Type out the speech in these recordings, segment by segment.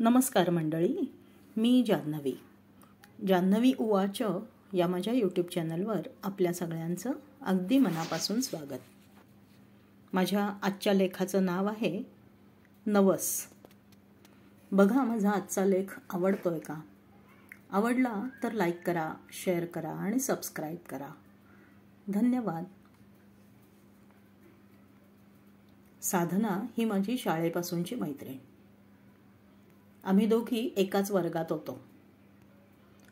नमस्कार मंडळी, मी जान्हवी उवाच या माझ्या यूट्यूब चॅनलवर आपल्या सगळ्यांचं अगदी मनापासून स्वागत. माझ्या आजच्या लेखाचं नाव आहे नवस. बघा, माझा आजचा लेख आवडतोय का? आवडला तर लाईक करा, शेअर करा आणि सबस्क्राईब करा. धन्यवाद. साधना ही माझी शाळेपासूनची मैत्रीण. आम्ही दोघी एकाच वर्गात होतो.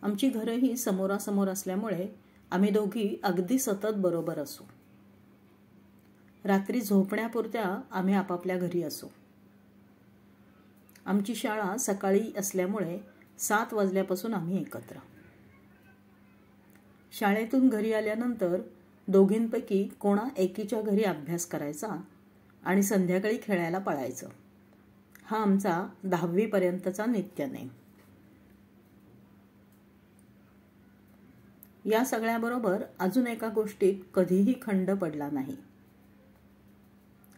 आमची घरंही समोरासमोर असल्यामुळे आम्ही दोघी अगदी सतत बरोबर असू. रात्री झोपण्यापुरत्या आम्ही आपापल्या घरी असू. आमची शाळा सकाळी असल्यामुळे 7 वाजल्यापासून आम्ही एकत्र. शाळेतून घरी आल्यानंतर दोघींपैकी कोणा एकीच्या घरी अभ्यास करायचा आणि संध्याकाळी खेळायला पळायचं. हा आमचा 10वी पर्यंतचा नित्यनेम. या सगळ्याबरोबर अजून एका गोष्टीत कधीही खंड पडला नाही,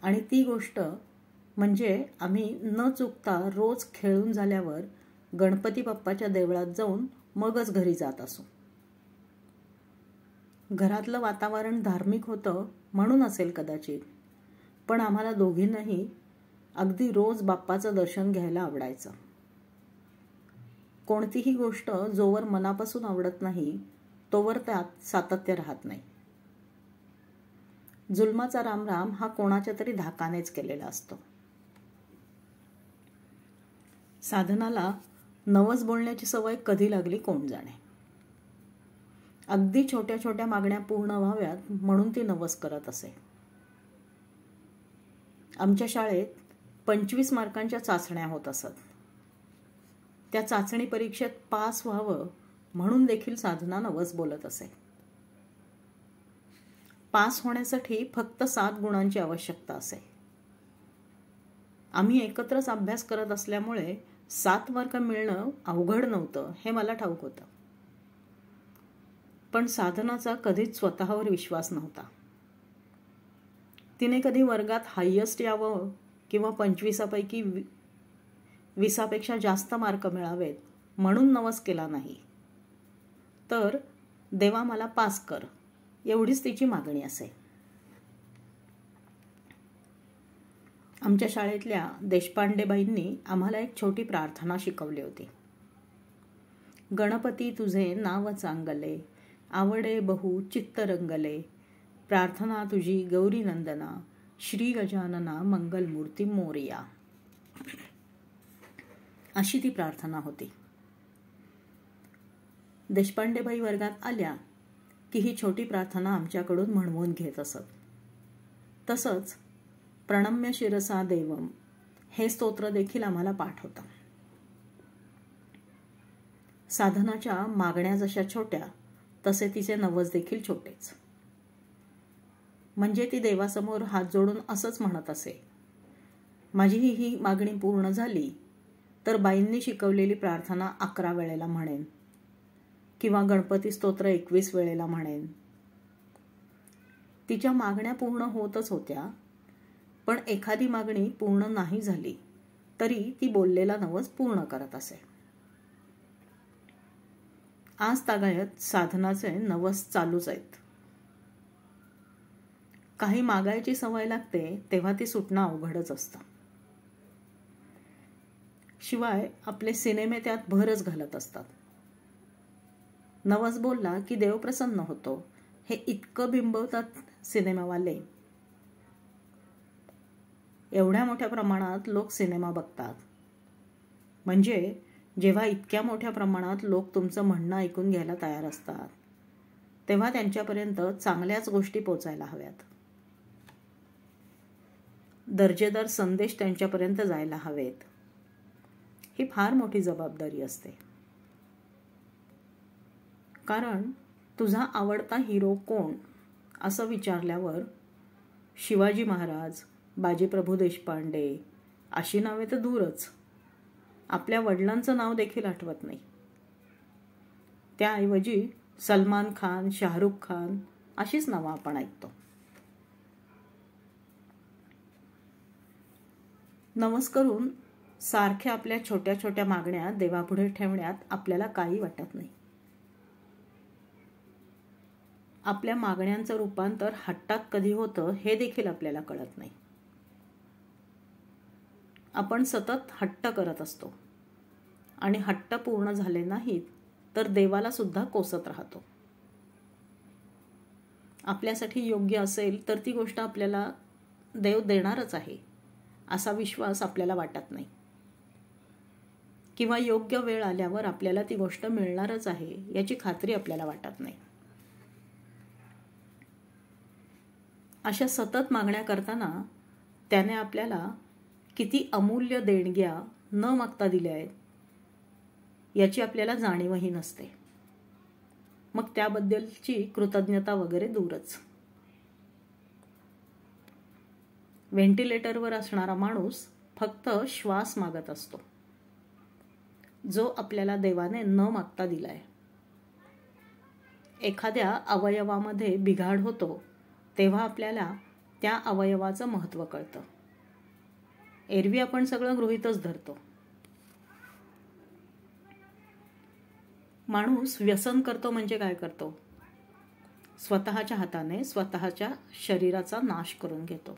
आणि ती गोष्ट म्हणजे आम्ही न चुकता रोज खेळून झाल्यावर गणपती बाप्पाच्या देवळात जाऊन मगच घरी जात असू. घरातलं वातावरण धार्मिक होतं म्हणून असेल कदाचित, पण आम्हाला दोघींनाही अगदी रोज बाप्पाचं दर्शन घ्यायला आवडायचं. कोणतीही गोष्ट जोवर मनापासून आवडत नाही तोवर त्यात सातत्य राहत नाही. जुलमाचा रामराम हा कोणाच्या तरी धाकानेच केलेला असतो. साधनाला नवस बोलण्याची सवय कधी लागली कोण जाणे. अगदी छोट्या छोट्या मागण्या पूर्ण व्हाव्यात म्हणून ती नवस करत असे. आमच्या शाळेत 25 मार्कांच्या चाचण्या होत असत. त्या चाचणी परीक्षेत पास व्हावं म्हणून देखील साधना नवस बोलत असे. पास होण्यासाठी फक्त 7 गुणांची आवश्यकता असे. आम्ही एकत्रच अभ्यास करत असल्यामुळे 7 मार्क मिळणं अवघड नव्हतं हे मला ठाऊक होतं. पण साधनाचा कधीच स्वतःवर विश्वास नव्हता. तिने कधी वर्गात हायेस्ट यावं किंवा 25पैकी 20पेक्षा जास्त मार्क मिळावेत म्हणून नवस केला नाही, तर देवा मला पास कर एवढीच तिची मागणी असे. आमच्या शाळेतल्या देशपांडेबाईंनी आम्हाला एक छोटी प्रार्थना शिकवली होती. गणपती तुझे नाव चांगले, आवडे बहु चित्त रंगले, प्रार्थना तुझी गौरी नंदना, श्री गजानना मंगलमूर्ती मोरया. अशी ती प्रार्थना होती. देशपांडेबाई वर्गात आल्या की ही छोटी प्रार्थना आमच्याकडून म्हणवून घेत असत. तसंच प्रणम्य शिरसा देवम हे स्तोत्र देखील आम्हाला पाठ होतं. साधनाच्या मागण्या जशा छोट्या तसे तिचे नवस देखील छोटेच. म्हणजे ती देवासमोर हात जोडून असंच म्हणत असे, माझी ही मागणी पूर्ण झाली तर बाईंनी शिकवलेली प्रार्थना 11 वेळेला म्हणेन किंवा गणपती स्तोत्र 21 वेळेला म्हणेन. तिच्या मागण्या पूर्ण होतच होत्या, पण एखादी मागणी पूर्ण नाही झाली तरी ती बोललेला नवस पूर्ण करत असे. आज तागायत साधनाचे नवस चालूच आहेत. काही मागायची सवय लागते तेव्हा ती सुटणं अवघडच असतं. शिवाय आपले सिनेमे त्यात भरच घालत असतात. नवस बोलला की देव प्रसन्न होतो हे इतकं बिंबवतात सिनेमावाले. एवढ्या मोठ्या प्रमाणात लोक सिनेमा बघतात म्हणजे जेव्हा इतक्या मोठ्या प्रमाणात लोक तुमचं म्हणणं ऐकून घ्यायला तयार असतात तेव्हा त्यांच्यापर्यंत चांगल्याच गोष्टी पोचायला हव्यात. दर्जेदार संदेश त्यांच्यापर्यंत जायला हवेत. ही फार मोठी जबाबदारी असते. कारण तुझा आवडता हिरो कोण असं विचारल्यावर शिवाजी महाराज, बाजीप्रभू देशपांडे अशी नावे तर दूरच, आपल्या वडिलांचं नाव देखील आठवत नाही. त्याऐवजी सलमान खान, शाहरुख खान अशीच नावं आपण ऐकतो. नवस करून सारख्या आपल्या छोट्या छोट्या मागण्या देवापुढे ठेवण्यात आपल्याला काही वाटत नाही. आपल्या मागण्यांचं रूपांतर हट्टात कधी होतं हे देखील आपल्याला कळत नाही. आपण सतत हट्ट करत असतो आणि हट्ट पूर्ण झाले नाहीत तर देवाला सुद्धा कोसत राहतो. आपल्यासाठी योग्य असेल तर ती गोष्ट आपल्याला देव देणारच आहे असा विश्वास आपल्याला वाटत नाही, किंवा योग्य वेळ आल्यावर आपल्याला ती गोष्ट मिळणारच आहे याची खात्री आपल्याला वाटत नाही. अशा सतत मागण्या करताना त्याने आपल्याला किती अमूल्य देणग्या न मागता दिल्या आहेत याची आपल्याला जाणीवही नसते. मग त्याबद्दलची कृतज्ञता वगैरे दूरच. व्हेंटिलेटरवर असणारा माणूस फक्त श्वास मागत असतो, जो आपल्याला देवाने न मागता दिलाय. एखाद्या अवयवामध्ये बिघाड होतो तेव्हा आपल्याला त्या अवयवाचं महत्त्व कळतं. एरवी आपण सगळं गृहीतच धरतो. माणूस व्यसन करतो म्हणजे काय करतो? स्वतःच्या हाताने स्वतःच्या शरीराचा नाश करून घेतो.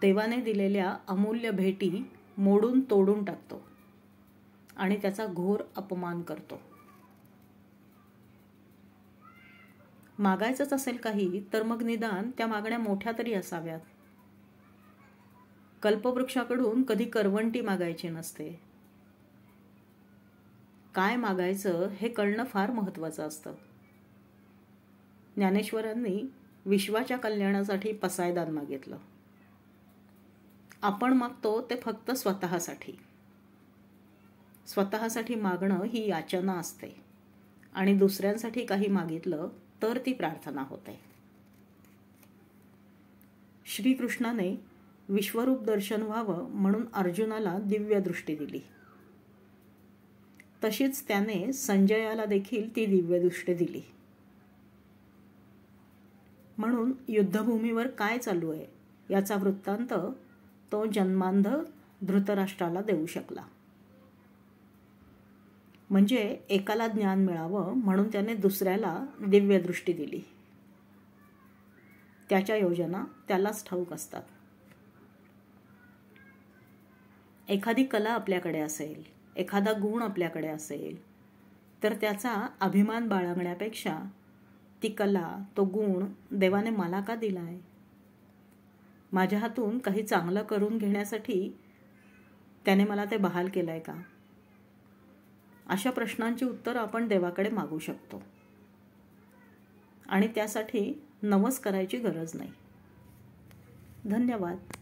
देवाने दिलेल्या अमूल्य भेटी मोडून तोडून टाकतो आणि त्याचा घोर अपमान करतो. मागायचंच असेल काही तर मग निदान त्या मागण्या मोठ्या तरी असाव्यात. कल्पवृक्षाकडून कधी करवंटी मागायची नसते. काय मागायचं हे कळणं फार महत्त्वाचं असतं. ज्ञानेश्वरांनी विश्वाच्या कल्याणासाठी पसायदान मागितलं. आपण मागतो ते फक्त स्वतःसाठी. स्वतःसाठी मागणं ही याचना असते आणि दुसऱ्यांसाठी काही मागितलं तर ती प्रार्थना होते. श्रीकृष्णाने विश्वरूप दर्शन व्हावं म्हणून अर्जुनाला दिव्य दृष्टी दिली. तशीच त्याने संजयाला देखील ती दिव्य दृष्टी दिली. म्हणून युद्धभूमीवर काय चालू आहे याचा वृत्तांत तो जन्मांध धृतराष्ट्राला देऊ शकला. म्हणजे एकाला ज्ञान मिळावं म्हणून त्याने दुसऱ्याला दिव्य दृष्टी दिली. त्याच्या योजना त्यालाच ठाऊक असतात. एखादी कला आपल्याकडे असेल, एखादा गुण आपल्याकडे असेल तर त्याचा अभिमान बाळगण्यापेक्षा ती कला, तो गुण देवाने मला का दिलाय? माझ्या हातून काही चांगलं करून घेण्यासाठी त्याने मला ते बहाल केलंय का? अशा प्रश्नांची उत्तरं आपण देवाकडे मागू शकतो आणि त्यासाठी नवस करायची गरज नाही. धन्यवाद.